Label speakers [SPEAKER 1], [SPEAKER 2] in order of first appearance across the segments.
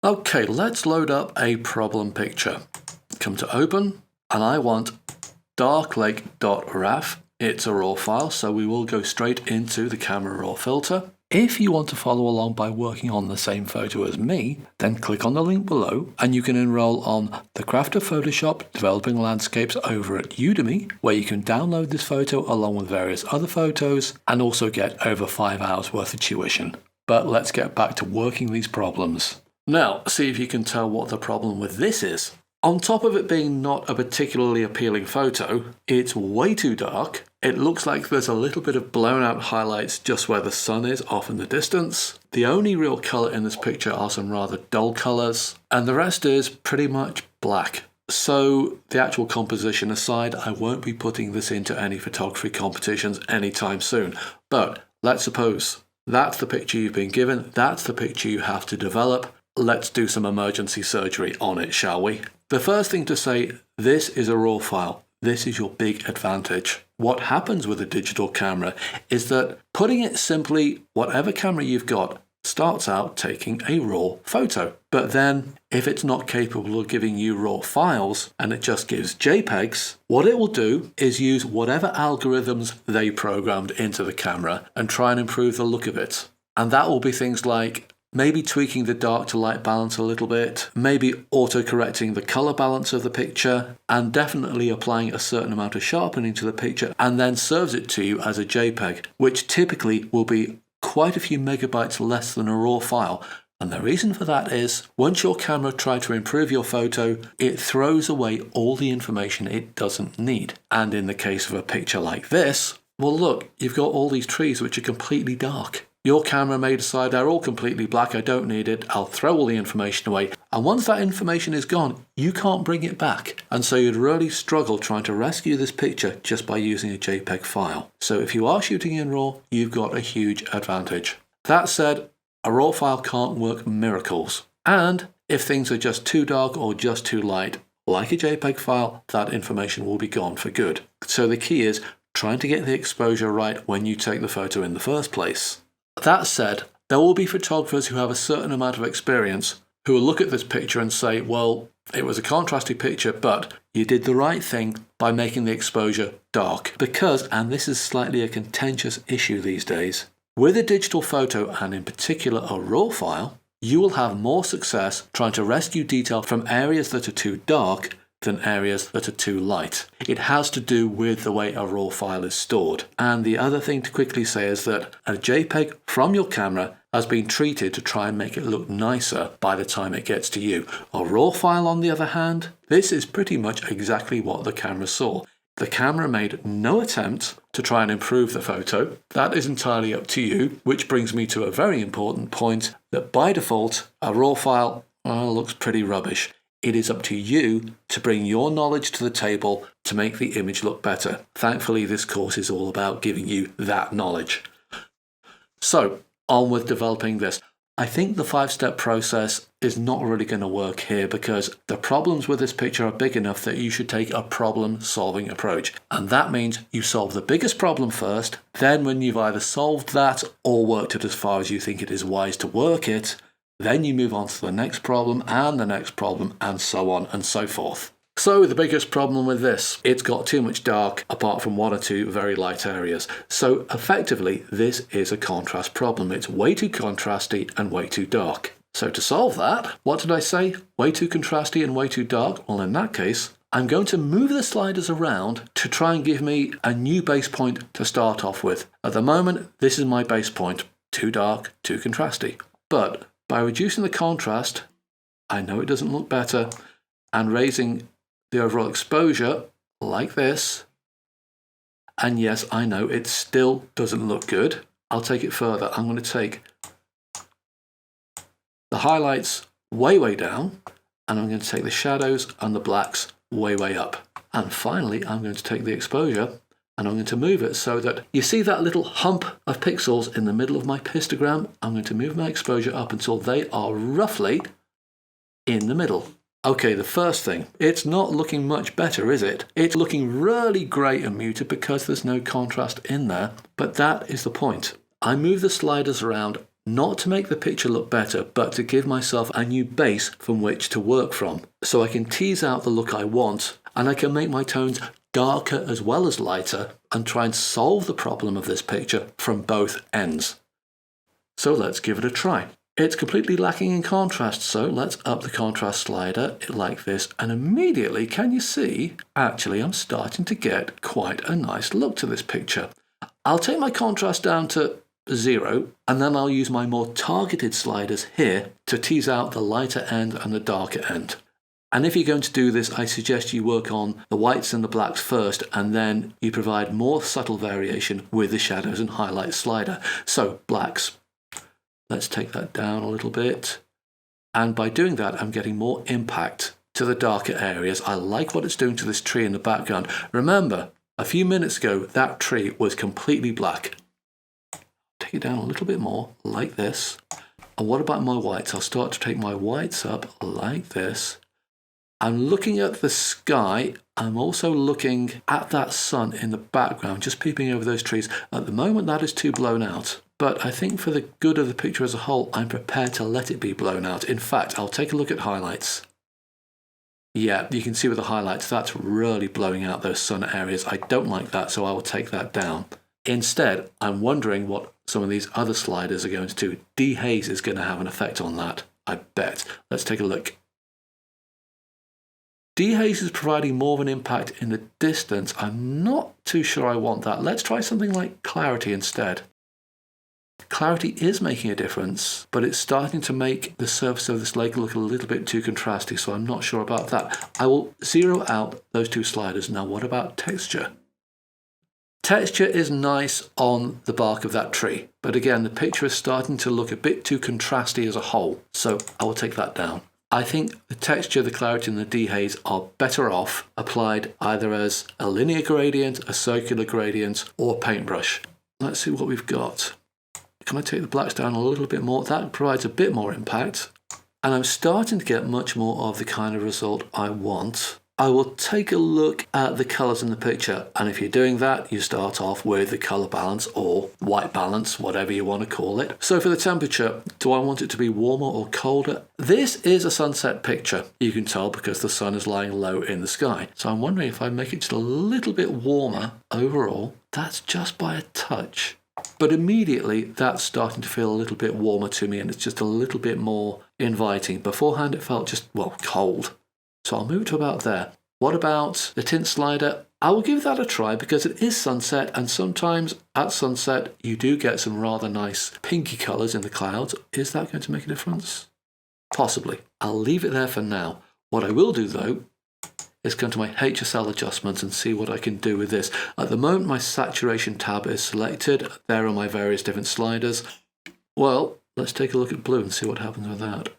[SPEAKER 1] Okay, let's load up a problem picture. Come to open, and I want darklake.raf. It's a RAW file, so we will go straight into the Camera RAW filter. If you want to follow along by working on the same photo as me, then click on the link below and you can enroll on the Craft of Photoshop Developing Landscapes over at Udemy, where you can download this photo along with various other photos and also get over 5 hours worth of tuition. But let's get back to working these problems. Now, see if you can tell what the problem with this is. On top of it being not a particularly appealing photo, it's way too dark. It looks like there's a little bit of blown out highlights just where the sun is off in the distance. The only real colour in this picture are some rather dull colours, and the rest is pretty much black. So the actual composition aside, I won't be putting this into any photography competitions anytime soon. But let's suppose that's the picture you've been given, that's the picture you have to develop. Let's do some emergency surgery on it, shall we? The first thing to say, this is a RAW file. This is your big advantage. What happens with a digital camera is that, putting it simply, whatever camera you've got starts out taking a RAW photo. But then, if it's not capable of giving you RAW files and it just gives JPEGs, what it will do is use whatever algorithms they programmed into the camera and try and improve the look of it. And that will be things like maybe tweaking the dark to light balance a little bit, maybe auto-correcting the color balance of the picture, and definitely applying a certain amount of sharpening to the picture, and then serves it to you as a JPEG, which typically will be quite a few megabytes less than a RAW file. And the reason for that is, once your camera tries to improve your photo, it throws away all the information it doesn't need. And in the case of a picture like this, well look, you've got all these trees which are completely dark. Your camera may decide they're all completely black, I don't need it, I'll throw all the information away. And once that information is gone, you can't bring it back. And so you'd really struggle trying to rescue this picture just by using a JPEG file. So if you are shooting in RAW, you've got a huge advantage. That said, a RAW file can't work miracles. And if things are just too dark or just too light, like a JPEG file, that information will be gone for good. So the key is trying to get the exposure right when you take the photo in the first place. That said, there will be photographers who have a certain amount of experience who will look at this picture and say, well, it was a contrasty picture, but you did the right thing by making the exposure dark. Because, and this is slightly a contentious issue these days, with a digital photo, and in particular a RAW file, you will have more success trying to rescue detail from areas that are too dark than areas that are too light. It has to do with the way a RAW file is stored. And the other thing to quickly say is that a JPEG from your camera has been treated to try and make it look nicer by the time it gets to you. A RAW file, on the other hand, this is pretty much exactly what the camera saw. The camera made no attempt to try and improve the photo. That is entirely up to you, which brings me to a very important point, that by default, a RAW file looks pretty rubbish. It is up to you to bring your knowledge to the table to make the image look better. Thankfully, this course is all about giving you that knowledge. So, on with developing this. I think the 5-step process is not really going to work here because the problems with this picture are big enough that you should take a problem-solving approach. And that means you solve the biggest problem first, then when you've either solved that or worked it as far as you think it is wise to work it, then you move on to the next problem and so on and so forth. So the biggest problem with this, it's got too much dark apart from 1 or 2 very light areas. So effectively, this is a contrast problem. It's way too contrasty and way too dark. So to solve that, what did I say? Way too contrasty and way too dark? Well, in that case, I'm going to move the sliders around to try and give me a new base point to start off with. At the moment, this is my base point. Too dark, too contrasty. But by reducing the contrast, I know it doesn't look better, and raising the overall exposure like this, and yes, I know it still doesn't look good. I'll take it further. I'm going to take the highlights way down, and I'm going to take the shadows and the blacks way up. And finally, I'm going to take the exposure and I'm going to move it so that you see that little hump of pixels in the middle of my histogram. I'm going to move my exposure up until they are roughly in the middle. Okay, the first thing, it's not looking much better, is it? It's looking really grey and muted because there's no contrast in there, but that is the point. I move the sliders around not to make the picture look better, but to give myself a new base from which to work from. So I can tease out the look I want, and I can make my tones darker as well as lighter, and try and solve the problem of this picture from both ends. So let's give it a try. It's completely lacking in contrast, so let's up the contrast slider like this, and immediately, can you see, actually I'm starting to get quite a nice look to this picture. I'll take my contrast down to 0, and then I'll use my more targeted sliders here to tease out the lighter end and the darker end. And if you're going to do this, I suggest you work on the whites and the blacks first, and then you provide more subtle variation with the shadows and highlights slider. So blacks. Let's take that down a little bit. And by doing that, I'm getting more impact to the darker areas. I like what it's doing to this tree in the background. Remember, a few minutes ago, that tree was completely black. Take it down a little bit more, like this. And what about my whites? I'll start to take my whites up like this. I'm looking at the sky. I'm also looking at that sun in the background, just peeping over those trees. At the moment, that is too blown out. But I think for the good of the picture as a whole, I'm prepared to let it be blown out. In fact, I'll take a look at highlights. Yeah, you can see with the highlights, that's really blowing out those sun areas. I don't like that, so I will take that down. Instead, I'm wondering what some of these other sliders are going to do. Dehaze is going to have an effect on that, I bet. Let's take a look. Dehaze is providing more of an impact in the distance. I'm not too sure I want that. Let's try something like clarity instead. Clarity is making a difference, but it's starting to make the surface of this lake look a little bit too contrasty, so I'm not sure about that. I will zero out those two sliders. Now, what about texture? Texture is nice on the bark of that tree, but again, the picture is starting to look a bit too contrasty as a whole, so I will take that down. I think the texture, the clarity, and the dehaze are better off applied either as a linear gradient, a circular gradient, or paintbrush. Let's see what we've got. Can I take the blacks down a little bit more? That provides a bit more impact. And I'm starting to get much more of the kind of result I want. I will take a look at the colours in the picture. And if you're doing that, you start off with the colour balance or white balance, whatever you want to call it. So for the temperature, do I want it to be warmer or colder? This is a sunset picture. You can tell because the sun is lying low in the sky. So I'm wondering if I make it just a little bit warmer overall. That's just by a touch. But immediately that's starting to feel a little bit warmer to me, and it's just a little bit more inviting. Beforehand it felt just, well, cold. So I'll move to about there. What about the tint slider? I will give that a try because it is sunset, and sometimes at sunset you do get some rather nice pinky colours in the clouds. Is that going to make a difference? Possibly. I'll leave it there for now. What I will do though is come to my HSL adjustments and see what I can do with this. At the moment my saturation tab is selected. There are my various different sliders. Well, let's take a look at blue and see what happens with that.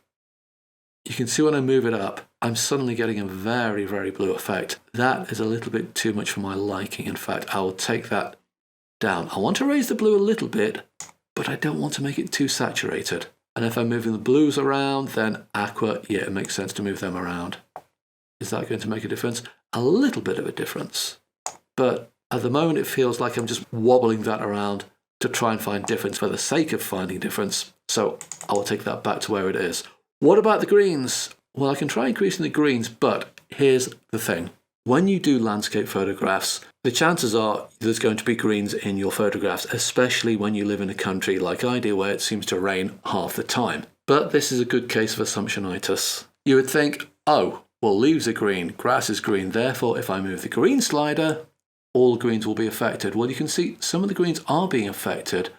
[SPEAKER 1] You can see when I move it up, I'm suddenly getting a very, very blue effect. That is a little bit too much for my liking. In fact, I will take that down. I want to raise the blue a little bit, but I don't want to make it too saturated. And if I'm moving the blues around, then aqua, yeah, it makes sense to move them around. Is that going to make a difference? A little bit of a difference. But at the moment it feels like I'm just wobbling that around to try and find difference for the sake of finding difference. So I will take that back to where it is. What about the greens? Well, I can try increasing the greens, but here's the thing. When you do landscape photographs, the chances are there's going to be greens in your photographs, especially when you live in a country like I do where it seems to rain half the time. But this is a good case of assumptionitis. You would think, oh, well, leaves are green, grass is green, therefore if I move the green slider, all the greens will be affected. Well, you can see some of the greens are being affected,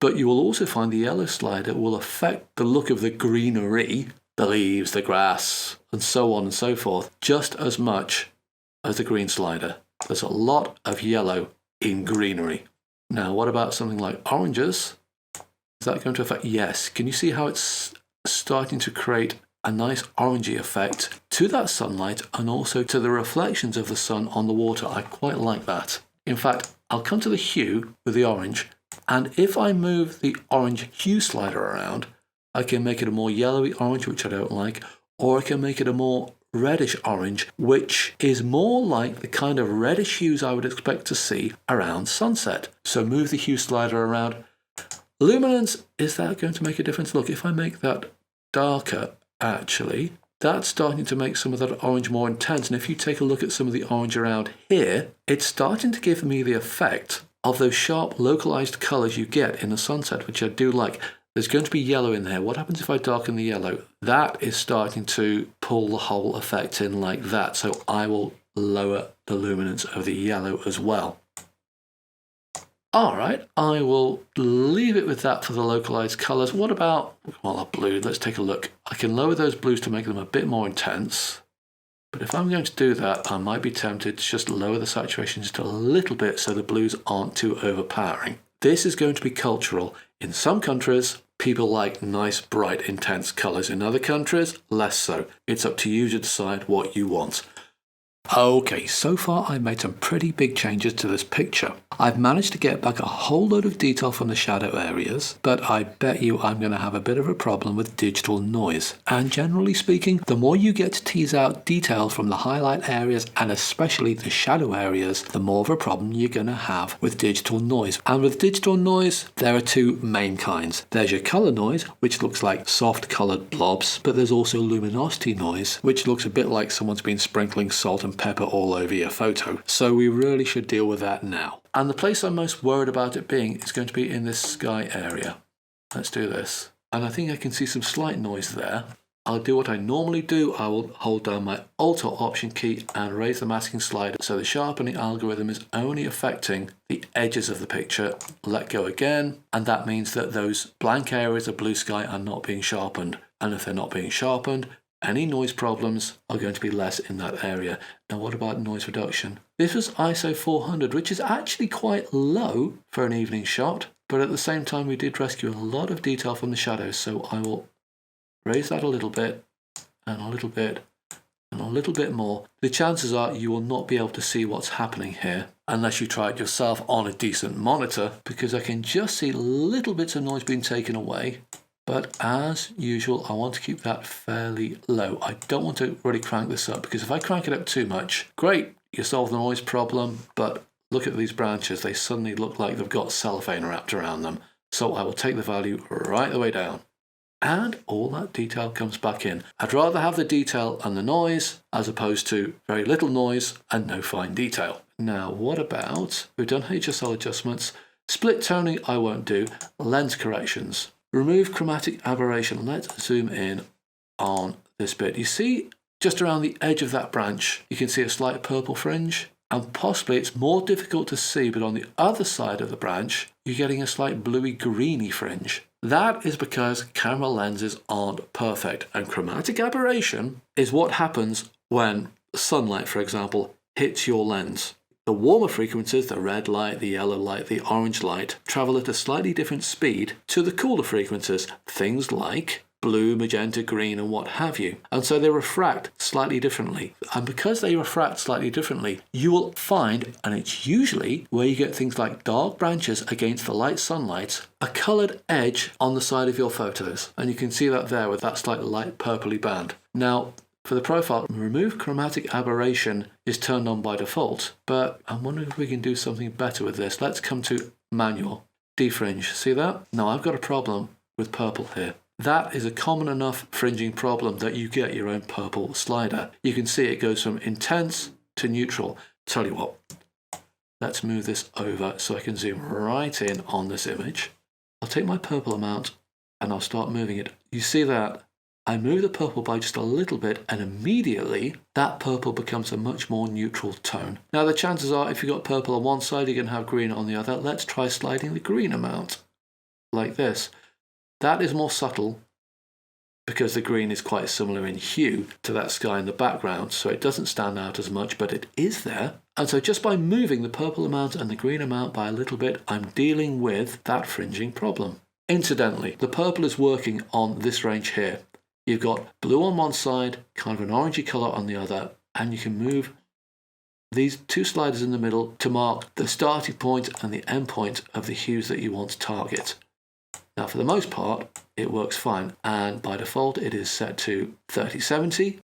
[SPEAKER 1] but you will also find the yellow slider will affect the look of the greenery, the leaves, the grass, and so on and so forth, just as much as the green slider. There's a lot of yellow in greenery. Now, what about something like oranges? Is that going to affect? Yes. Can you see how it's starting to create a nice orangey effect to that sunlight and also to the reflections of the sun on the water? I quite like that. In fact, I'll come to the hue with the orange, and if I move the orange hue slider around, I can make it a more yellowy orange, which I don't like, or I can make it a more reddish orange, which is more like the kind of reddish hues I would expect to see around sunset. So move the hue slider around. Luminance, is that going to make a difference? Look, if I make that darker, actually, that's starting to make some of that orange more intense. And if you take a look at some of the orange around here, it's starting to give me the effect of those sharp localized colors you get in a sunset, which I do like. There's going to be yellow in there. What happens if I darken the yellow? That is starting to pull the whole effect in like that. So I will lower the luminance of the yellow as well. All right, I will leave it with that for the localized colors. What about, well, a blue? Let's take a look. I can lower those blues to make them a bit more intense. But if I'm going to do that, I might be tempted to just lower the saturation just a little bit so the blues aren't too overpowering. This is going to be cultural. In some countries, people like nice, bright, intense colors. In other countries, less so. It's up to you to decide what you want. Okay, so far I've made some pretty big changes to this picture. I've managed to get back a whole load of detail from the shadow areas, but I bet you I'm going to have a bit of a problem with digital noise. And generally speaking, the more you get to tease out detail from the highlight areas and especially the shadow areas, the more of a problem you're going to have with digital noise. And with digital noise, there are two main kinds. There's your color noise, which looks like soft colored blobs, but there's also luminosity noise, which looks a bit like someone's been sprinkling salt and pepper all over your photo. So we really should deal with that now. And the place I'm most worried about it being is going to be in this sky area. Let's do this. And I think I can see some slight noise there. I'll do what I normally do. I will hold down my Alt or Option key and raise the masking slider so the sharpening algorithm is only affecting the edges of the picture. Let go again. And that means that those blank areas of blue sky are not being sharpened. And if they're not being sharpened, any noise problems are going to be less in that area. Now, what about noise reduction? This was ISO 400, which is actually quite low for an evening shot, but at the same time, we did rescue a lot of detail from the shadows. So I will raise that a little bit, and a little bit, and a little bit more. The chances are you will not be able to see what's happening here unless you try it yourself on a decent monitor, because I can just see little bits of noise being taken away. But as usual, I want to keep that fairly low. I don't want to really crank this up, because if I crank it up too much, great, you solve the noise problem, but look at these branches. They suddenly look like they've got cellophane wrapped around them. So I will take the value right the way down. And all that detail comes back in. I'd rather have the detail and the noise as opposed to very little noise and no fine detail. Now, what about, we've done HSL adjustments. Split toning I won't do. Lens corrections. Remove chromatic aberration. Let's zoom in on this bit. You see just around the edge of that branch, you can see a slight purple fringe. And possibly it's more difficult to see, but on the other side of the branch, you're getting a slight bluey-greeny fringe. That is because camera lenses aren't perfect. And chromatic aberration is what happens when sunlight, for example, hits your lens. The warmer frequencies, the red light, the yellow light, the orange light, travel at a slightly different speed to the cooler frequencies, things like blue, magenta, green, and what have you. And so they refract slightly differently. And because they refract slightly differently, you will find, and it's usually where you get things like dark branches against the light sunlight, a coloured edge on the side of your photos. And you can see that there with that slight light purpley band. Now, for the profile, remove chromatic aberration is turned on by default, but I'm wondering if we can do something better with this. Let's come to manual, defringe. See that? Now I've got a problem with purple here. That is a common enough fringing problem that you get your own purple slider. You can see it goes from intense to neutral. Tell you what, let's move this over so I can zoom right in on this image. I'll take my purple amount and I'll start moving it. You see that? I move the purple by just a little bit and immediately that purple becomes a much more neutral tone. Now the chances are if you've got purple on one side, you're going to have green on the other. Let's try sliding the green amount like this. That is more subtle because the green is quite similar in hue to that sky in the background, so it doesn't stand out as much, but it is there. And so just by moving the purple amount and the green amount by a little bit, I'm dealing with that fringing problem. Incidentally, the purple is working on this range here. You've got blue on one side, kind of an orangey colour on the other, and you can move these two sliders in the middle to mark the starting point and the end point of the hues that you want to target. Now, for the most part, it works fine, and by default, it is set to 3070.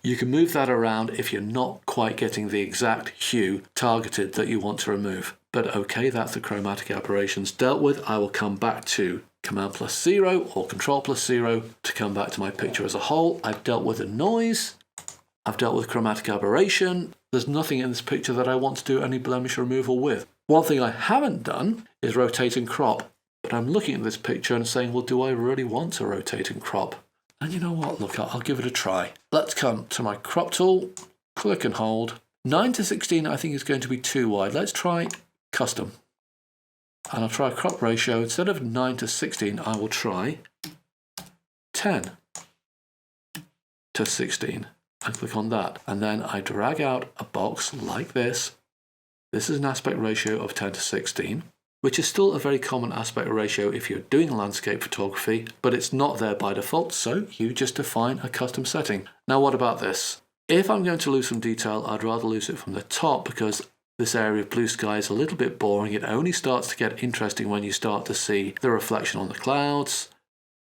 [SPEAKER 1] You can move that around if you're not quite getting the exact hue targeted that you want to remove. But okay, that's the chromatic aberrations dealt with. I will come back to Command+0 or Control+0 to come back to my picture as a whole. I've dealt with the noise. I've dealt with chromatic aberration. There's nothing in this picture that I want to do any blemish removal with. One thing I haven't done is rotate and crop. But I'm looking at this picture and saying, well, do I really want to rotate and crop? And you know what? Look, I'll give it a try. Let's come to my crop tool, click and hold. 9:16 I think is going to be too wide. Let's try custom. And I'll try crop ratio. Instead of 9:16, I will try 10:16. I click on that. And then I drag out a box like this. This is an aspect ratio of 10:16. Which is still a very common aspect ratio if you're doing landscape photography, but it's not there by default, so you just define a custom setting. Now what about this? If I'm going to lose some detail, I'd rather lose it from the top because this area of blue sky is a little bit boring. It only starts to get interesting when you start to see the reflection on the clouds.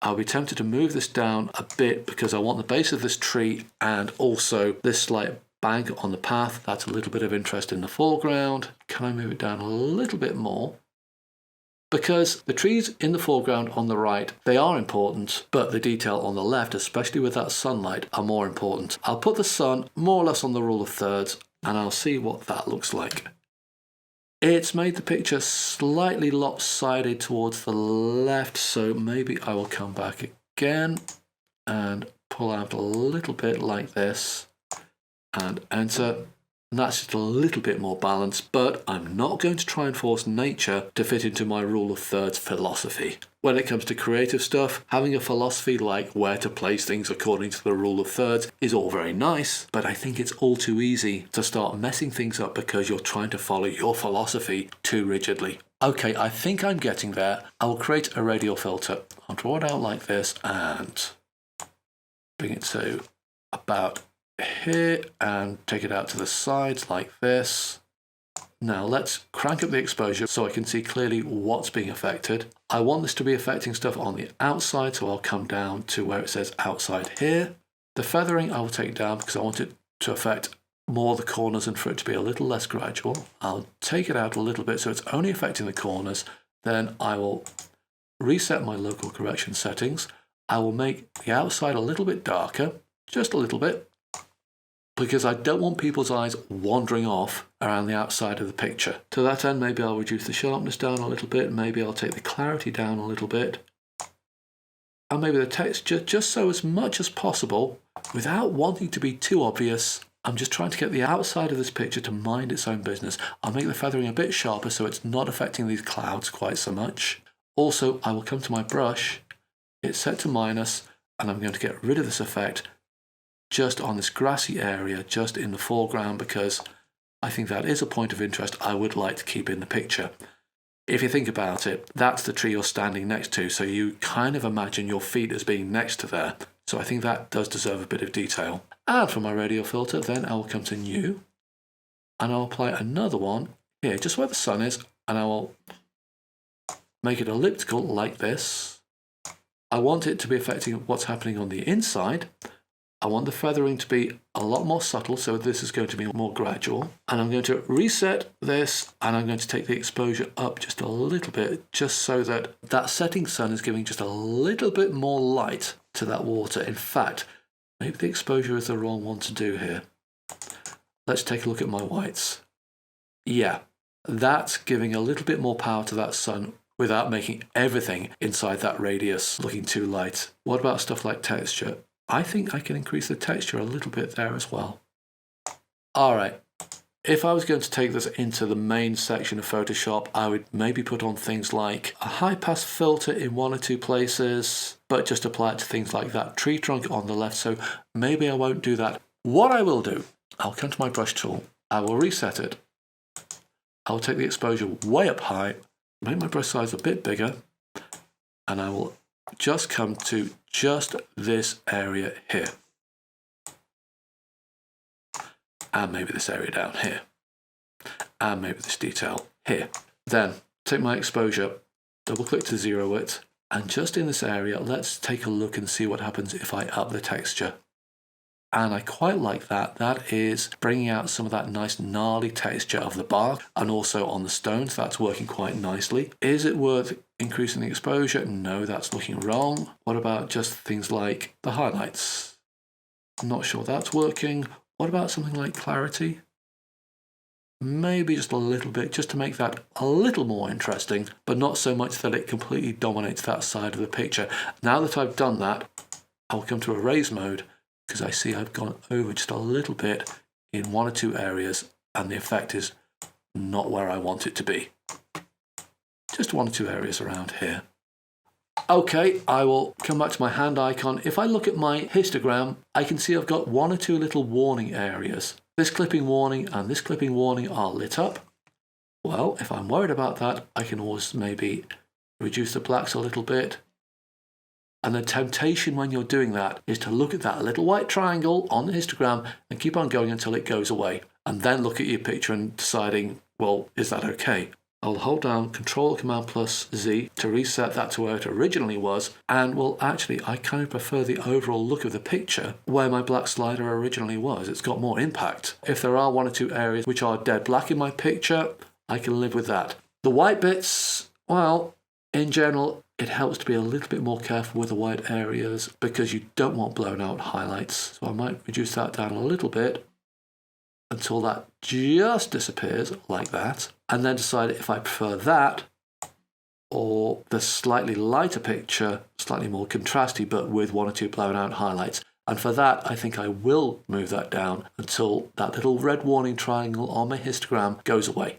[SPEAKER 1] I'll be tempted to move this down a bit because I want the base of this tree and also this slight bank on the path. That's a little bit of interest in the foreground. Can I move it down a little bit more? Because the trees in the foreground on the right, they are important, but the detail on the left, especially with that sunlight, are more important. I'll put the sun more or less on the rule of thirds, and I'll see what that looks like. It's made the picture slightly lopsided towards the left, so maybe I will come back again and pull out a little bit like this and enter. And that's just a little bit more balanced, but I'm not going to try and force nature to fit into my rule of thirds philosophy. When it comes to creative stuff, having a philosophy like where to place things according to the rule of thirds is all very nice, but I think it's all too easy to start messing things up because you're trying to follow your philosophy too rigidly. Okay, I think I'm getting there. I will create a radial filter. I'll draw it out like this and bring it to about here and take it out to the sides like this. Now let's crank up the exposure so I can see clearly what's being affected. I want this to be affecting stuff on the outside, so I'll come down to where it says outside here. The feathering I will take down because I want it to affect more the corners and for it to be a little less gradual. I'll take it out a little bit so it's only affecting the corners. Then I will reset my local correction settings. I will make the outside a little bit darker, just a little bit, because I don't want people's eyes wandering off around the outside of the picture. To that end, maybe I'll reduce the sharpness down a little bit, maybe I'll take the clarity down a little bit, and maybe the texture, just so as much as possible, without wanting to be too obvious, I'm just trying to get the outside of this picture to mind its own business. I'll make the feathering a bit sharper so it's not affecting these clouds quite so much. Also, I will come to my brush, it's set to minus, and I'm going to get rid of this effect just on this grassy area, just in the foreground, because I think that is a point of interest I would like to keep in the picture. If you think about it, that's the tree you're standing next to, so you kind of imagine your feet as being next to there. So I think that does deserve a bit of detail. And for my radial filter, then I will come to New, and I'll apply another one here, just where the sun is, and I will make it elliptical like this. I want it to be affecting what's happening on the inside. I want the feathering to be a lot more subtle, so this is going to be more gradual. And I'm going to reset this, and I'm going to take the exposure up just a little bit, just so that that setting sun is giving just a little bit more light to that water. In fact, maybe the exposure is the wrong one to do here. Let's take a look at my whites. Yeah, that's giving a little bit more power to that sun without making everything inside that radius looking too light. What about stuff like texture? I think I can increase the texture a little bit there as well. All right, if I was going to take this into the main section of Photoshop, I would maybe put on things like a high pass filter in one or two places, but just apply it to things like that tree trunk on the left. So maybe I won't do that. What I will do, I'll come to my brush tool. I will reset it. I'll take the exposure way up high, make my brush size a bit bigger, and I will just come to just this area here. And maybe this area down here. And maybe this detail here. Then take my exposure, double click to zero it, and just in this area, let's take a look and see what happens if I up the texture. and I quite like that. That is bringing out some of that nice gnarly texture of the bark and also on the stones. That's working quite nicely. Is it worth increasing the exposure? No, that's looking wrong. What about just things like the highlights? I'm not sure that's working. What about something like clarity? Maybe just a little bit, just to make that a little more interesting, but not so much that it completely dominates that side of the picture. Now that I've done that, I'll come to erase mode because I see I've gone over just a little bit in one or two areas and the effect is not where I want it to be. Just one or two areas around here. Okay, I will come back to my hand icon. If I look at my histogram, I can see I've got one or two little warning areas. This clipping warning and this clipping warning are lit up. Well, if I'm worried about that, I can always maybe reduce the blacks a little bit. And the temptation when you're doing that is to look at that little white triangle on the histogram and keep on going until it goes away. And then look at your picture and deciding, well, is that okay? I'll hold down Control Command plus Z to reset that to where it originally was. And well, actually, I kind of prefer the overall look of the picture where my black slider originally was. It's got more impact. If there are one or two areas which are dead black in my picture, I can live with that. The white bits, well, in general, it helps to be a little bit more careful with the white areas because you don't want blown out highlights. So I might reduce that down a little bit until that just disappears like that. And then decide if I prefer that or the slightly lighter picture, slightly more contrasty, but with one or two blown out highlights. And for that, I think I will move that down until that little red warning triangle on my histogram goes away.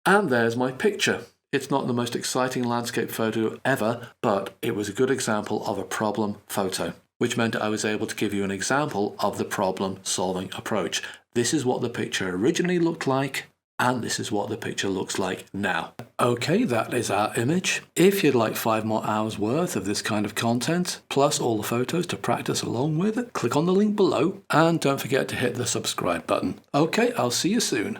[SPEAKER 1] And there's my picture. It's not the most exciting landscape photo ever, but it was a good example of a problem photo, which meant I was able to give you an example of the problem solving approach. This is what the picture originally looked like, and this is what the picture looks like now. Okay, that is our image. If you'd like 5 more hours worth of this kind of content, plus all the photos to practice along with, click on the link below, and don't forget to hit the subscribe button. Okay, I'll see you soon.